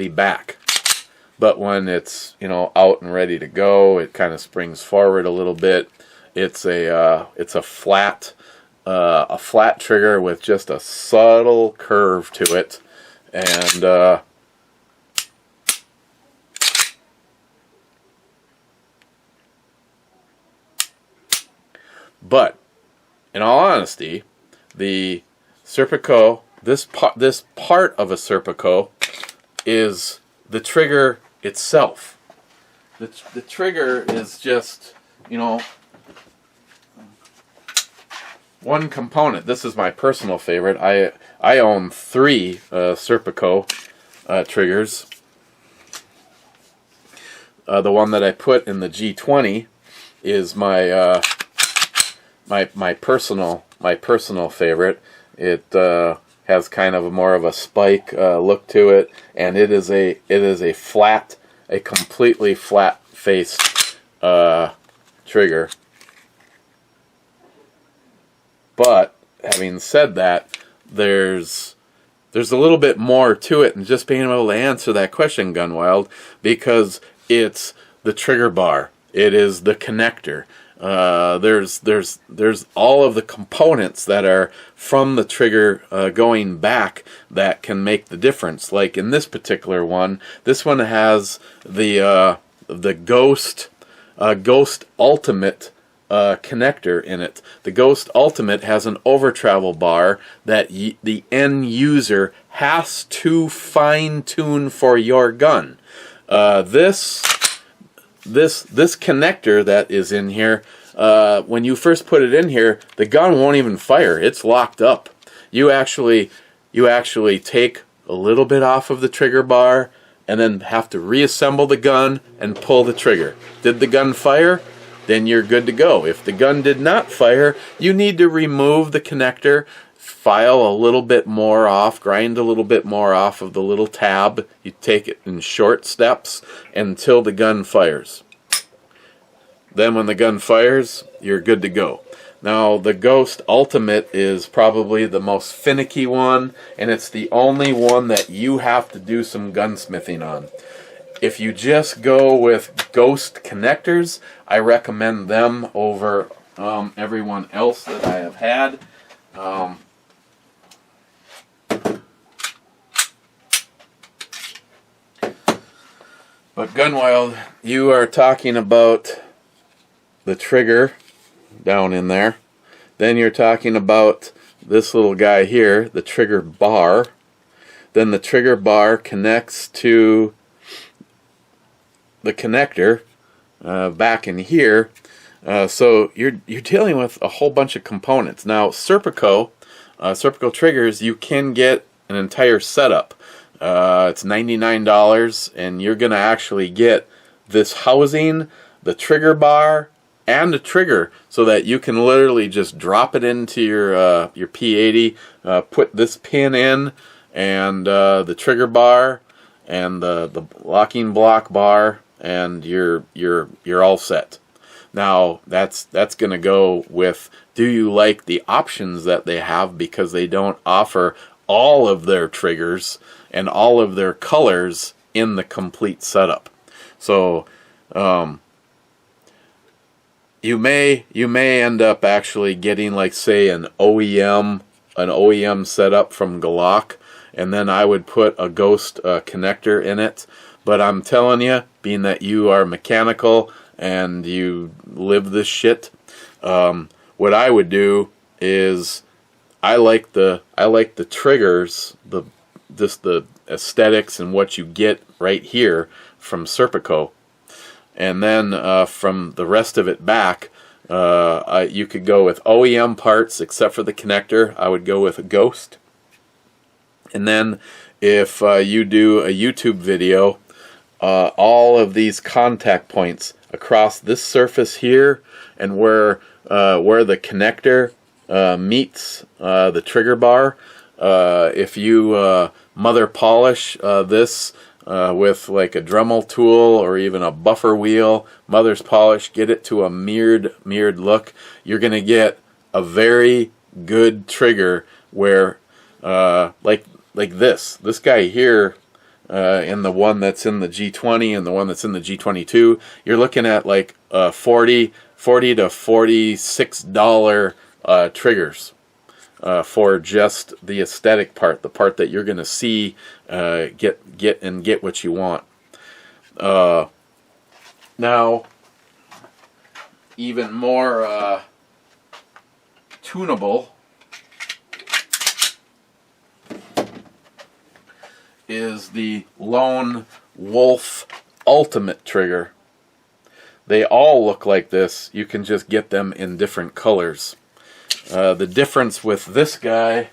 back. But when it's out and ready to go, it kind of springs forward a little bit. It's a flat trigger with just a subtle curve to it, and but in all honesty, the Serpico, this part of a Serpico is the trigger itself. The trigger is just, one component. This is my personal favorite. I own 3 Serpico triggers. The one that I put in the G20 is my personal favorite. It has kind of more of a spike look to it, and it is a completely flat faced trigger. But having said that, there's there's a little bit more to it than just being able to answer that question, Gunwild, because it's the trigger bar. It is the connector. There's all of the components that are from the trigger going back that can make the difference. Like in this particular one, this one has the Ghost Ultimate connector in it. The Ghost Ultimate has an over travel bar that the end user has to fine tune for your gun. This connector that is in here, when you first put it in here, the gun won't even fire. It's locked up. You actually take a little bit off of the trigger bar and then have to reassemble the gun and pull the trigger. Did the gun fire? Then you're good to go. If the gun did not fire, you need to remove the connector, file a little bit more off, grind a little bit more off of the little tab. You take it in short steps until the gun fires. Then when the gun fires, you're good to go. Now, the Ghost Ultimate is probably the most finicky one, and it's the only one that you have to do some gunsmithing on. If you just go with Ghost connectors, I recommend them over everyone else that I have had. But Gunwild, you are talking about the trigger down in there. Then you're talking about this little guy here, the trigger bar. Then the trigger bar connects to the connector back in here. So you're dealing with a whole bunch of components. Now, Serpico triggers, you can get an entire setup. It's $99, and you're going to actually get this housing, the trigger bar, and the trigger, so that you can literally just drop it into your P80, put this pin in, and the trigger bar, and the locking block bar, and you're all set. Now that's going to go with, do you like the options that they have, because they don't offer all of their triggers and all of their colors in the complete setup. So you may end up actually getting, like, say, an OEM setup from Glock, and then I would put a Ghost connector in it. But I'm telling you, being that you are mechanical and you live this shit, what I would do is I like the triggers, just the aesthetics and what you get right here from Serpico, and then from the rest of it back, you could go with OEM parts except for the connector. I would go with a Ghost. And then if you do a YouTube video, all of these contact points across this surface here, and where the connector meets the trigger bar, if you mother polish this with like a Dremel tool or even a buffer wheel, mother's polish, get it to a mirrored look, you're going to get a very good trigger where like this guy here, in the one that's in the G20 and the one that's in the G22, you're looking at like $40 to $46 triggers for just the aesthetic part, the part that you're going to see, get what you want. Now, even more tunable is the Lone Wolf Ultimate trigger. They all look like this. You can just get them in different colors. The difference with this guy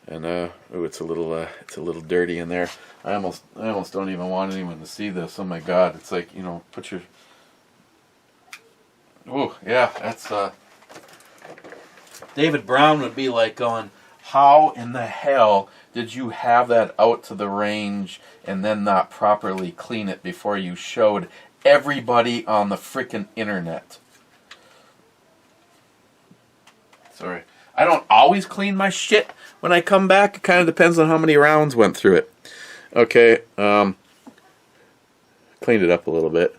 and ooh, it's a little dirty in there. I almost don't even want anyone to see this. Oh my God, it's like, you know, put your, oh yeah, that's David Brown would be like going, how in the hell did you have that out to the range and then not properly clean it before you showed everybody on the frickin' internet. Sorry. I don't always clean my shit when I come back. It kind of depends on how many rounds went through it. Okay, cleaned it up a little bit.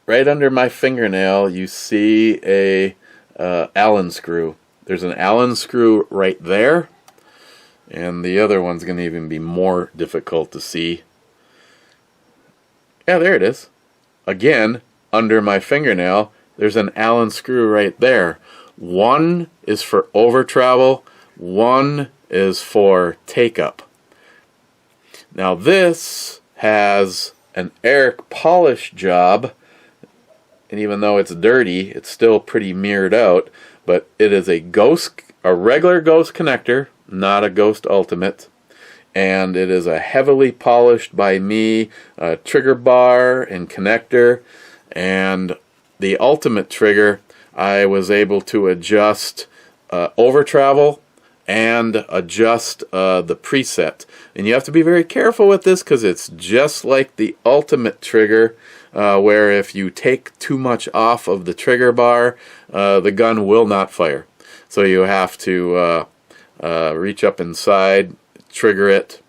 Right under my fingernail, you see a Allen screw. There's an Allen screw right there, and the other one's going to even be more difficult to see. Yeah, there it is. Again, under my fingernail, there's an Allen screw right there. One is for over travel, one is for take up. Now this has an Eric polish job, and even though it's dirty, it's still pretty mirrored out, but it is a regular Ghost connector, not a Ghost Ultimate, and it is a heavily polished by me trigger bar and connector, and the Ultimate trigger I was able to adjust over travel and adjust the preset. And you have to be very careful with this because it's just like the Ultimate trigger, where if you take too much off of the trigger bar, the gun will not fire. So you have to reach up inside, trigger it,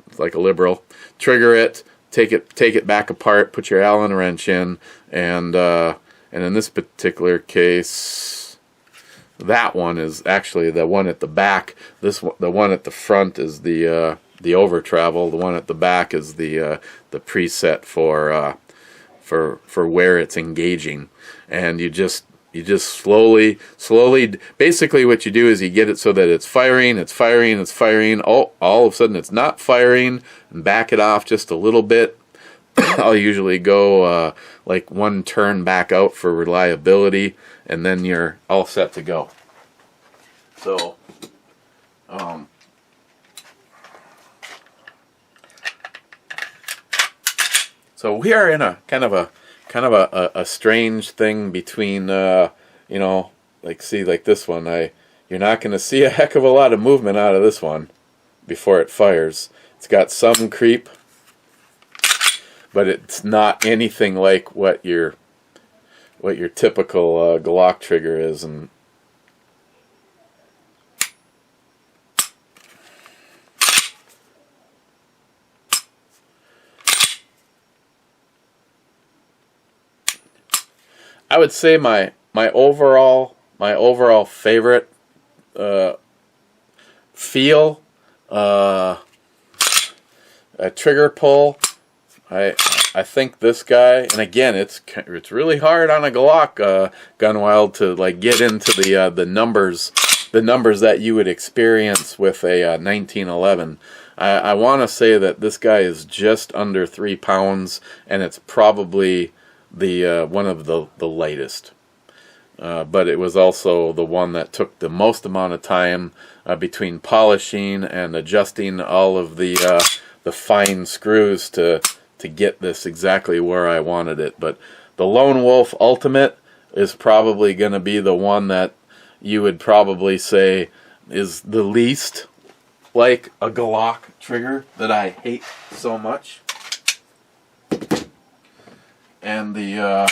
it's like a liberal, trigger it, take it back apart, put your Allen wrench in, and in this particular case, that one is actually the one at the back. The one at the front is the over travel. The one at the back is the preset for where it's engaging, and you just slowly. Basically, what you do is you get it so that it's firing. Oh, all of a sudden it's not firing, and back it off just a little bit. I'll usually go like one turn back out for reliability, and then you're all set to go. So, so we are in a kind of a strange thing between you know, like this one. You're not going to see a heck of a lot of movement out of this one before it fires. It's got some creep, but it's not anything like what your typical Glock trigger is. And I would say my overall favorite feel, a trigger pull. I think this guy, and again, it's really hard on a Glock Gunwild to like get into the numbers that you would experience with a 1911. I want to say that this guy is just under 3 pounds, and it's probably the one of the lightest. But it was also the one that took the most amount of time between polishing and adjusting all of the fine screws to get this exactly where I wanted it. But the Lone Wolf Ultimate is probably going to be the one that you would probably say is the least like a Glock trigger that I hate so much. And the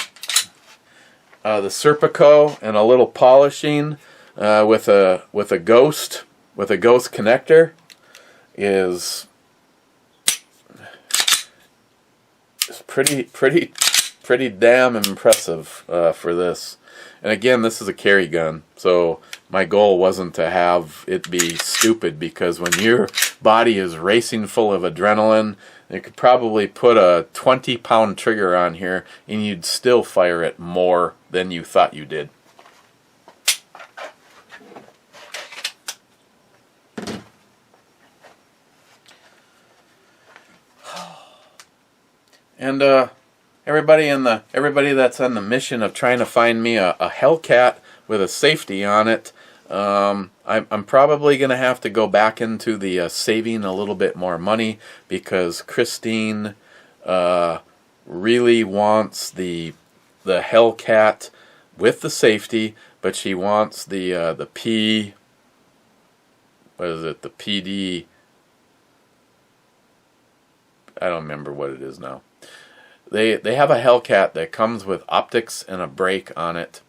Serpico and a little polishing with a Ghost connector is pretty damn impressive for this. And again, this is a carry gun, so my goal wasn't to have it be stupid, because when your body is racing full of adrenaline, you could probably put a 20-pound trigger on here and you'd still fire it more than you thought you did. And everybody that's on the mission of trying to find me a Hellcat with a safety on it, I'm probably going to have to go back into the saving a little bit more money, because Christine really wants the Hellcat with the safety, but she wants the P. What is it? The PD. I don't remember what it is now. They have a Hellcat that comes with optics and a brake on it,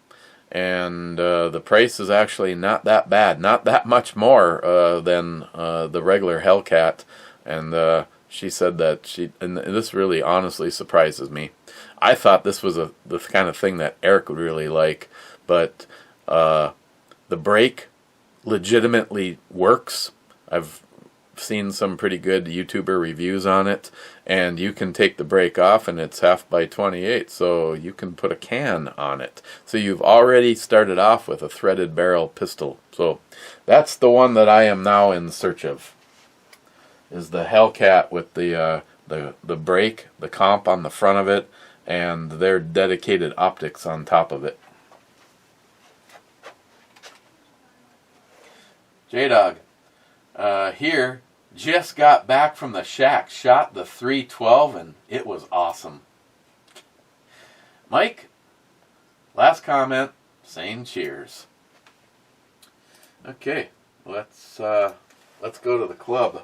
and the price is actually not that bad, not that much more than the regular Hellcat. And she said that and this really honestly surprises me. I thought this was the kind of thing that Eric would really like, but the brake legitimately works. I've seen some pretty good YouTuber reviews on it, and you can take the brake off and it's 1/2 by 28, so you can put a can on it. So you've already started off with a threaded barrel pistol. So that's the one that I am now in search of, is the Hellcat with the brake, the comp on the front of it, and their dedicated optics on top of it. J-Dog here just got back from the shack, shot the 312, and it was awesome. Mike, last comment, saying cheers. Okay, let's go to the club.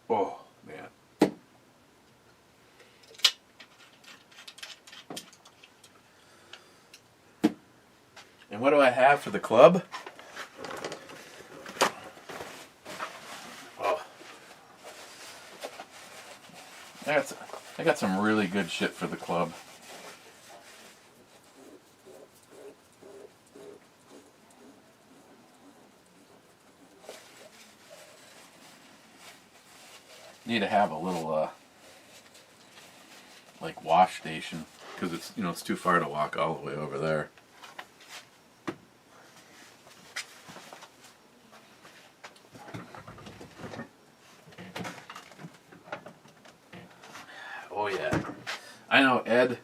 Oh, man. And what do I have for the club? Oh. I got some really good shit for the club. Need to have a little like wash station, because it's it's too far to walk all the way over there. Oh yeah, I know Ed,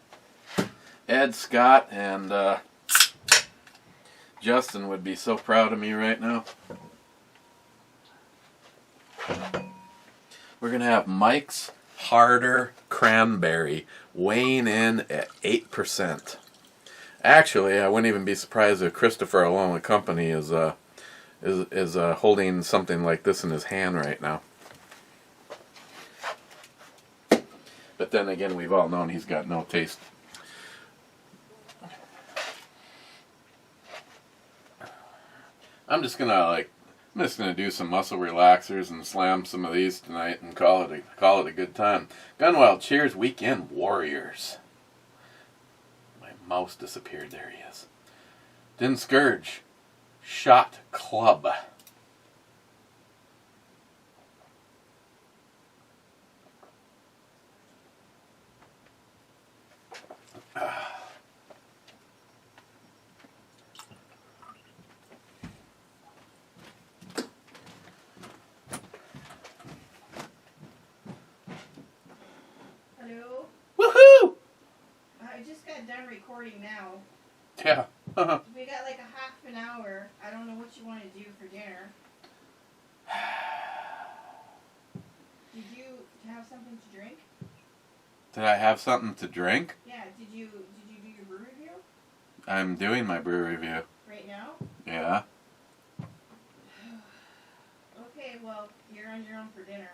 Scott, and Justin would be so proud of me right now. We're going to have Mike's Harder Cranberry weighing in at 8%. Actually, I wouldn't even be surprised if Christopher along with company is holding something like this in his hand right now. But then again, we've all known he's got no taste. I'm just gonna do some muscle relaxers and slam some of these tonight and call it a good time. Gunwild Cheers Weekend Warriors. My mouse disappeared. There he is. Din Scourge Shot Club. Hello? Woohoo! I just got done recording now. Yeah. We got like a half an hour. I don't know what you want to do for dinner. Did you have something to drink? Did I have something to drink? Yeah. Did you do your brew review? I'm doing my brew review. Right now? Yeah. Okay, well, you're on your own for dinner.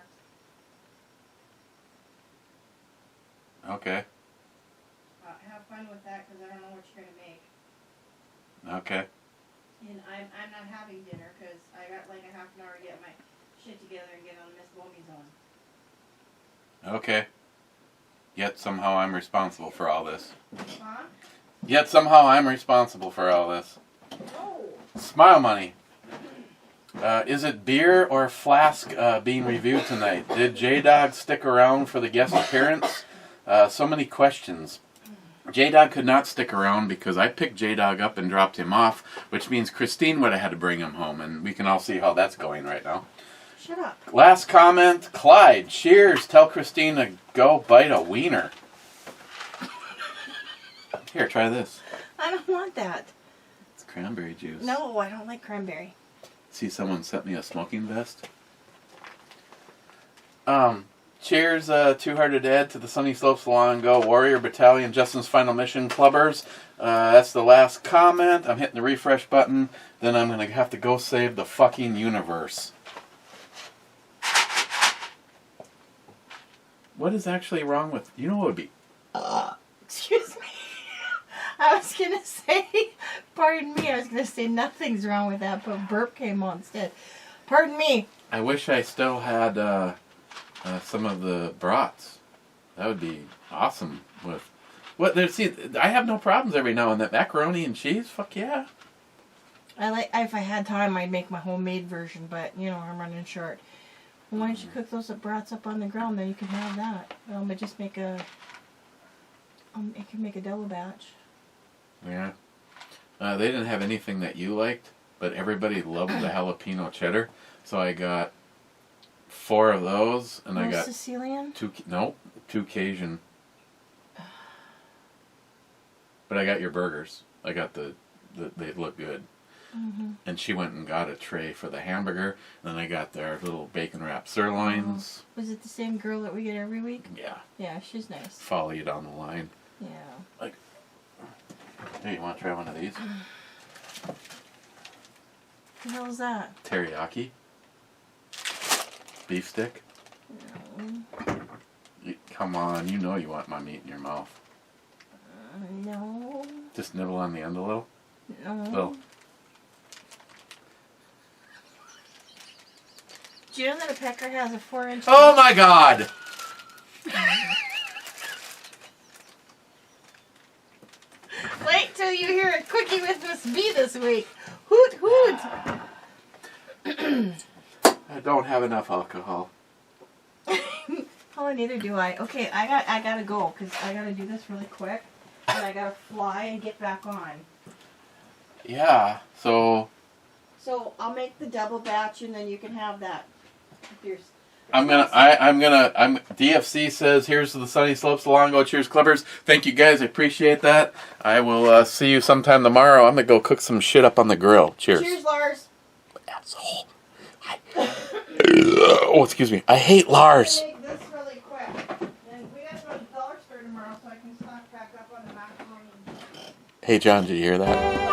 Okay. Have fun with that, because I don't know what you're going to make. Okay. And I'm not having dinner, because I got like a half an hour to get my shit together and get on Miss Bomie zone. Okay. Yet somehow I'm responsible for all this. Huh? Yet somehow I'm responsible for all this. Oh. Smile Money. Is it beer or Flask being reviewed tonight? Did J-Dog stick around for the guest appearance? So many questions. J-Dog could not stick around because I picked J-Dog up and dropped him off, which means Christine would have had to bring him home, and we can all see how that's going right now. Shut up. Last comment, Clyde. Cheers. Tell Christine to go bite a wiener. Here, try this. I don't want that. It's cranberry juice. No, I don't like cranberry. See, someone sent me a smoking vest. Cheers, Too Hard to Dead, to the Sunny Slopes Long Ago, Warrior Battalion, Justin's Final Mission, Clubbers. That's the last comment. I'm hitting the refresh button. Then I'm going to have to go save the fucking universe. What is actually wrong with... You know what would be... Excuse me. I was going to say... Pardon me. I was going to say nothing's wrong with that, but burp came on instead. Pardon me. I wish I still had some of the brats. That would be awesome. With see, I have no problems every now and then. Macaroni and cheese, fuck yeah. If I had time, I'd make my homemade version, but you know I'm running short. Well, why don't you cook those brats up on the grill, then you can have that. But just make a. It can make a double batch. Yeah. They didn't have anything that you liked, but everybody loved the jalapeno cheddar, so I got 4 of those, and I got Sicilian. 2 Cajun. But I got your burgers. I got they look good. Mm-hmm. And she went and got a tray for the hamburger, and then I got their little bacon wrapped sirloins. Was it the same girl that we get every week? Yeah. Yeah, she's nice. Follow you down the line. Yeah. Like, hey, you want to try one of these? What the hell is that? Teriyaki. Beef stick. No. Come on, you know you want my meat in your mouth. No. Just nibble on the end a little. No. Little. Do you know that a pecker has a 4-inch? Oh my God! Wait till you hear a cookie with Miss B this week. Hoot hoot! I don't have enough alcohol. Oh, neither do I. Okay, I gotta go because I gotta do this really quick, and I gotta fly and get back on. Yeah. So I'll make the double batch, and then you can have that. DFC says, here's to the Sunny Slopes Long Ago. Cheers, Clubbers. Thank you guys. I appreciate that. I will see you sometime tomorrow. I'm going to go cook some shit up on the grill. Cheers. Cheers, Lars. Asshole. Oh, excuse me. I hate Lars. Make this really quick. And we got to go to the dollar store tomorrow so I can stock back up on the macaroni. Hey, John, did you hear that?